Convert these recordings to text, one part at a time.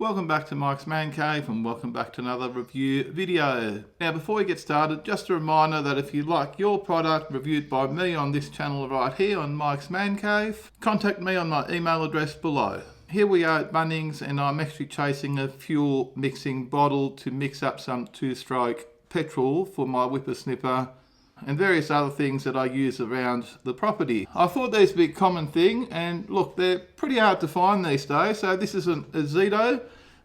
Welcome back to Mike's Man Cave and welcome back to another review video. Now before we get started, just a reminder that if you'd like your product reviewed by me on this channel right here on Mike's Man Cave, contact me on my email address below. Here we are at Bunnings and I'm actually chasing a fuel mixing bottle to mix up some two-stroke petrol for my whippersnipper and various other things that I use around the property. I thought these would be a common thing, and look, they're pretty hard to find these days. So this is an Ozito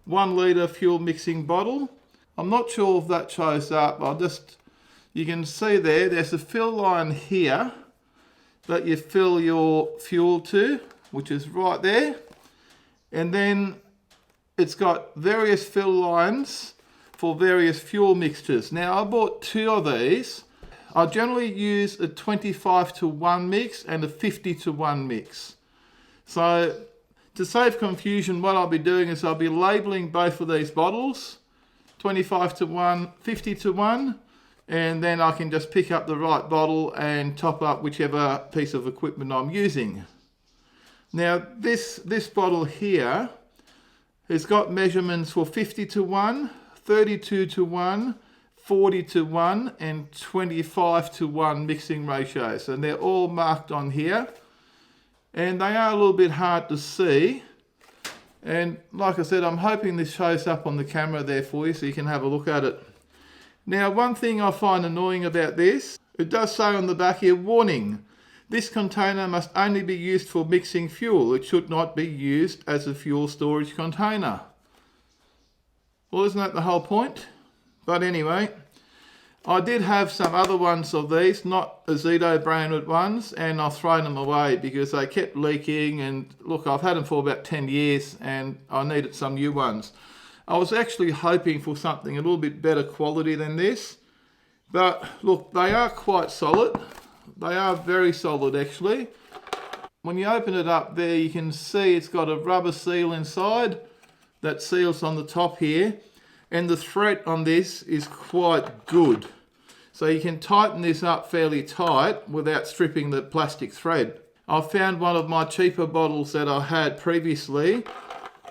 1 litre fuel mixing bottle. I'm not sure if that shows up. You can see there's a fill line here that you fill your fuel to, which is right there. And then it's got various fill lines for various fuel mixtures. Now I bought 2 of these. I generally use a 25:1 mix and a 50:1 mix. So to save confusion, what I'll be doing is I'll be labeling both of these bottles, 25:1, 50:1, and then I can just pick up the right bottle and top up whichever piece of equipment I'm using. Now this bottle here has got measurements for 50:1, 32:1, 40:1 and 25:1 mixing ratios, and they're all marked on here, and they are a little bit hard to see, and like I said, I'm hoping this shows up on the camera there for you so you can have a look at it. Now one thing I find annoying about this, it does say on the back here, warning, this container must only be used for mixing fuel. It should not be used as a fuel storage container. Well, isn't that the whole point? But anyway, I did have some other ones of these, not Ozito branded ones, and I've thrown them away because they kept leaking, and look, I've had them for about 10 years and I needed some new ones. I was actually hoping for something a little bit better quality than this, but look, they are quite solid. They are very solid actually. When you open it up there, you can see it's got a rubber seal inside that seals on the top here. And the thread on this is quite good. So you can tighten this up fairly tight without stripping the plastic thread. I found one of my cheaper bottles that I had previously,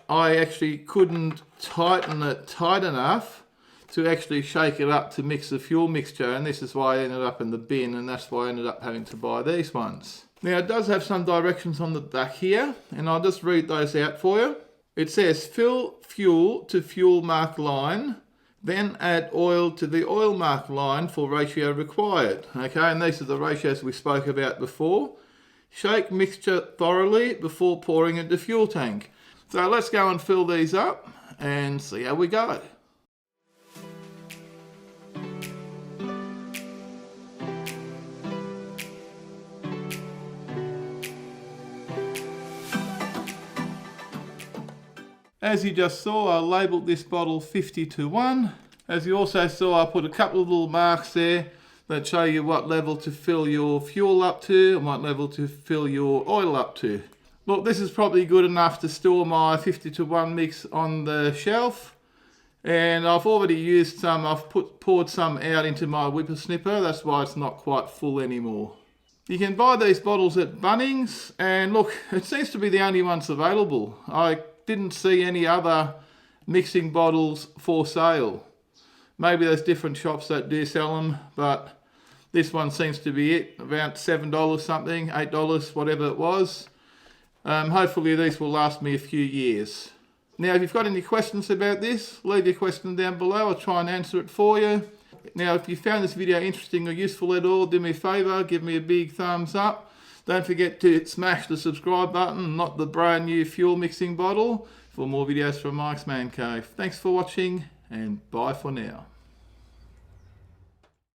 I actually couldn't tighten it tight enough to actually shake it up to mix the fuel mixture, and this is why I ended up in the bin, and that's why I ended up having to buy these ones. Now it does have some directions on the back here, and I'll just read those out for you. It says fill fuel to fuel mark line, then add oil to the oil mark line for ratio required. Okay, and these are the ratios we spoke about before. Shake mixture thoroughly before pouring into fuel tank. So let's go and fill these up and see how we go. As you just saw, I labelled this bottle 50:1. As you also saw, I put a couple of little marks there that show you what level to fill your fuel up to and what level to fill your oil up to. Look, this is probably good enough to store my 50:1 mix on the shelf. And I've already used some, poured some out into my whippersnipper, that's why it's not quite full anymore. You can buy these bottles at Bunnings, and look, it seems to be the only ones available. I didn't see any other mixing bottles for sale. Maybe there's different shops that do sell them, but this one seems to be it, around $7 something, $8, whatever it was. Hopefully these will last me a few years. Now if you've got any questions about this, leave your question down below, I'll try and answer it for you. Now if you found this video interesting or useful at all, do me a favour, give me a big thumbs up. Don't forget to smash the subscribe button, not the brand new fuel mixing bottle, for more videos from Mike's Man Cave. Thanks for watching and bye for now.